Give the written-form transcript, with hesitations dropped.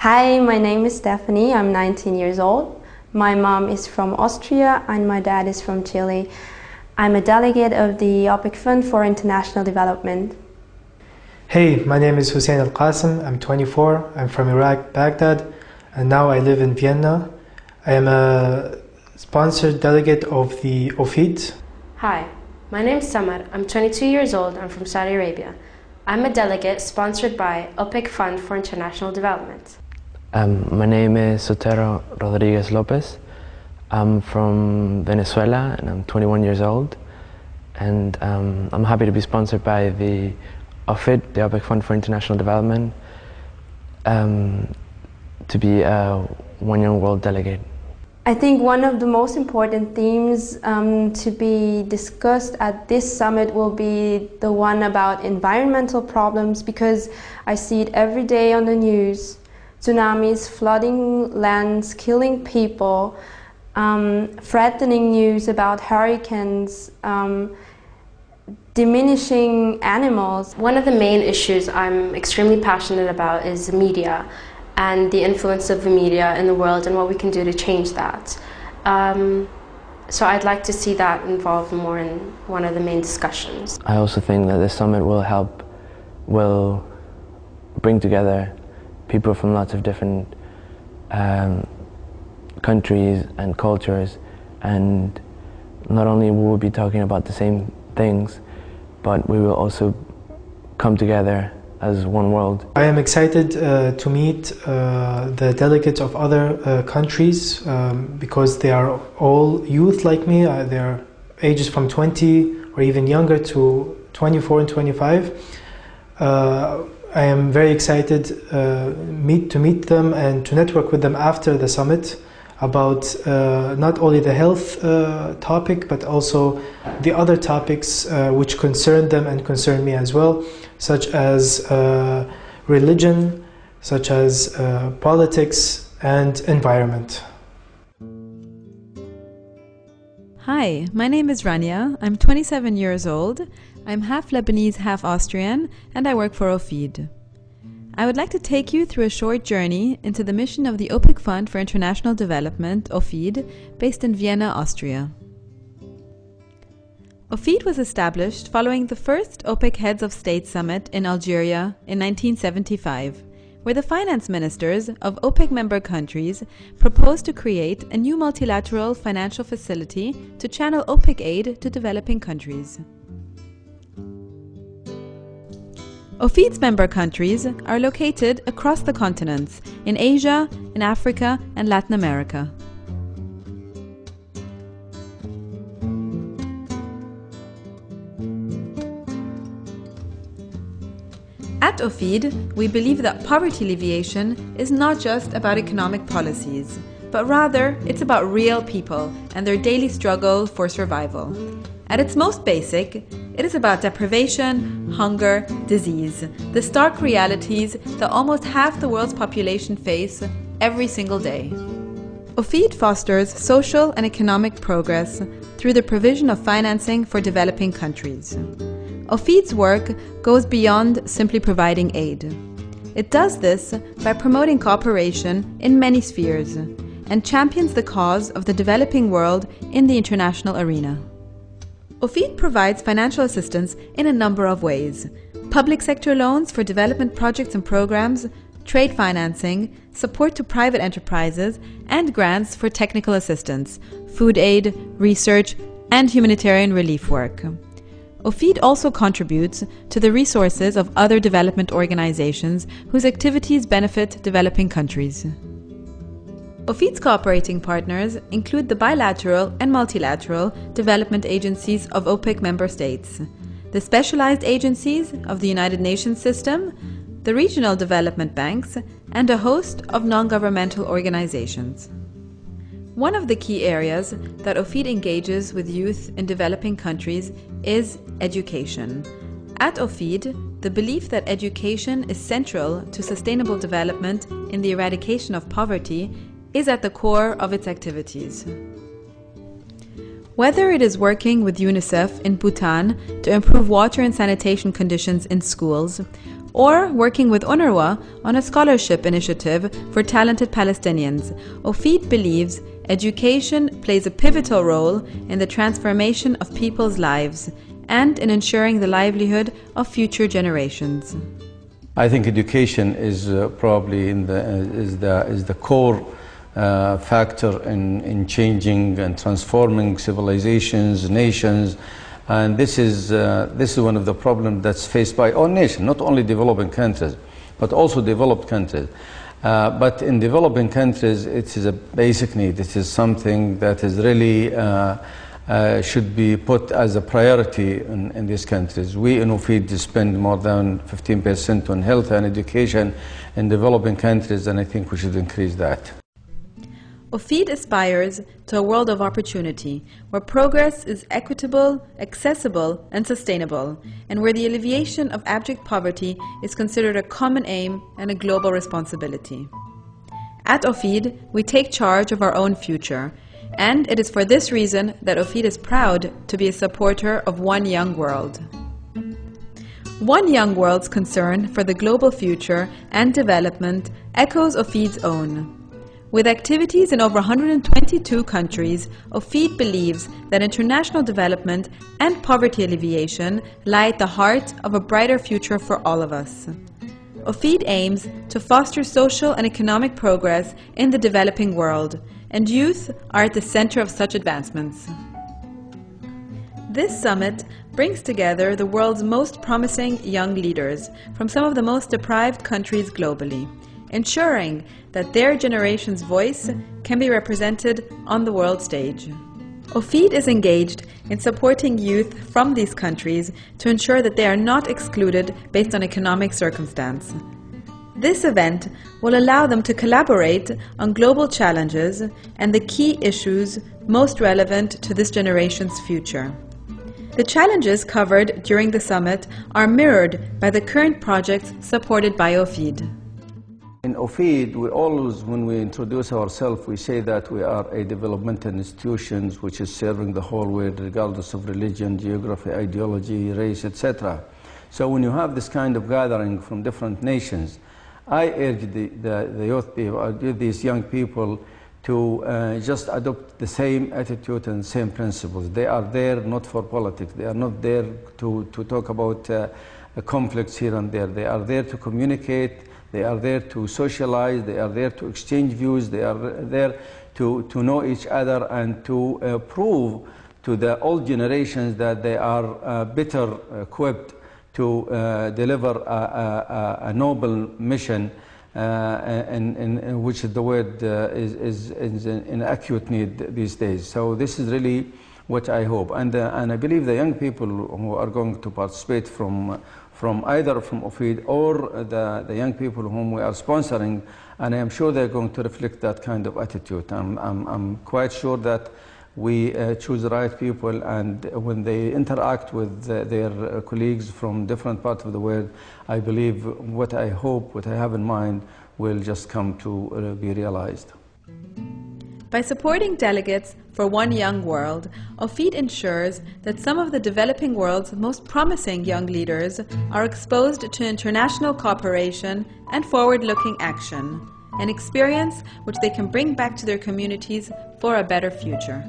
Hi, my name is Stephanie. I'm 19 years old. My mom is from Austria and my dad is from Chile. I'm a delegate of the OPIC Fund for International Development. Hey, my name is Hussein Al-Qasim. I'm 24. I'm from Iraq, Baghdad, and now I live in Vienna. I am a sponsored delegate of the OFID. Hi, my name is Samar. I'm 22 years old. I'm from Saudi Arabia. I'm a delegate sponsored by OPIC Fund for International Development. My name is Sotero Rodriguez Lopez. I'm from Venezuela and I'm 21 years old. And I'm happy to be sponsored by the OFID, the OPIC Fund for International Development, to be a One Young World delegate. I think one of the most important themes to be discussed at this summit will be the one about environmental problems, because I see it every day on the news. Tsunamis, flooding lands, killing people, threatening news about hurricanes, diminishing animals. One of the main issues I'm extremely passionate about is media and the influence of the media in the world and what we can do to change that. So I'd like to see that involved more in one of the main discussions. I also think that this summit will bring together people from lots of different countries and cultures, and not only will we be talking about the same things, but we will also come together as one world. I am excited to meet the delegates of other countries because they are all youth like me. They are ages from 20 or even younger to 24 and 25. I am very excited to meet them and to network with them after the summit about not only the health topic, but also the other topics which concern them and concern me as well, such as religion, such as politics and environment. Hi, my name is Rania. I'm 27 years old. I'm half Lebanese, half Austrian, and I work for OFID. I would like to take you through a short journey into the mission of the OPIC Fund for International Development, OFID, based in Vienna, Austria. OFID was established following the first OPIC Heads of State Summit in Algeria in 1975, where the finance ministers of OPIC member countries proposed to create a new multilateral financial facility to channel OPIC aid to developing countries. OFID's member countries are located across the continents, in Asia, in Africa and Latin America. At OFID, we believe that poverty alleviation is not just about economic policies, but rather it's about real people and their daily struggle for survival. At its most basic, it is about deprivation, hunger, disease, the stark realities that almost half the world's population face every single day. OFID fosters social and economic progress through the provision of financing for developing countries. OFID's work goes beyond simply providing aid. It does this by promoting cooperation in many spheres and champions the cause of the developing world in the international arena. OFID provides financial assistance in a number of ways: public sector loans for development projects and programs, trade financing, support to private enterprises, and grants for technical assistance, food aid, research, and humanitarian relief work. OFID also contributes to the resources of other development organizations whose activities benefit developing countries. OFID's cooperating partners include the bilateral and multilateral development agencies of OPIC member states, the specialized agencies of the United Nations system, the regional development banks, and a host of non-governmental organizations. One of the key areas that OFID engages with youth in developing countries is education. At OFID, the belief that education is central to sustainable development in the eradication of poverty is at the core of its activities. Whether it is working with UNICEF in Bhutan to improve water and sanitation conditions in schools, or working with UNRWA on a scholarship initiative for talented Palestinians, OFID believes education plays a pivotal role in the transformation of people's lives and in ensuring the livelihood of future generations. I think education is probably the core factor in changing and transforming civilizations, nations, and this is one of the problems that's faced by all nations, not only developing countries, but also developed countries. But in developing countries, it is a basic need. It is something that is really should be put as a priority in these countries. We in OFID spend more than 15% on health and education in developing countries, and I think we should increase that. OFID aspires to a world of opportunity, where progress is equitable, accessible, and sustainable, and where the alleviation of abject poverty is considered a common aim and a global responsibility. At OFID, we take charge of our own future, and it is for this reason that OFID is proud to be a supporter of One Young World. One Young World's concern for the global future and development echoes OFID's own. With activities in over 122 countries, OFID believes that international development and poverty alleviation lie at the heart of a brighter future for all of us. OFID aims to foster social and economic progress in the developing world, and youth are at the center of such advancements. This summit brings together the world's most promising young leaders from some of the most deprived countries globally, ensuring that their generation's voice can be represented on the world stage. OFID is engaged in supporting youth from these countries to ensure that they are not excluded based on economic circumstance. This event will allow them to collaborate on global challenges and the key issues most relevant to this generation's future. The challenges covered during the summit are mirrored by the current projects supported by OFID. In OFID, we always, when we introduce ourselves, we say that we are a developmental institution which is serving the whole world, regardless of religion, geography, ideology, race, etc. So when you have this kind of gathering from different nations, I urge the youth people, I urge these young people to just adopt the same attitude and same principles. They are there not for politics. They are not there to talk about conflicts here and there. They are there to communicate. They are there to socialize, they are there to exchange views, they are there to know each other and to prove to the old generations that they are better equipped to deliver a noble mission in which the world is in acute need these days. So this is really what I hope. And I believe the young people who are going to participate from either from OFID or the young people whom we are sponsoring, and I am sure they're going to reflect that kind of attitude. I'm quite sure that we choose the right people, and when they interact with their colleagues from different parts of the world, I believe what I hope, what I have in mind, will just come to be realized. By supporting delegates for One Young World, OFID ensures that some of the developing world's most promising young leaders are exposed to international cooperation and forward-looking action, an experience which they can bring back to their communities for a better future.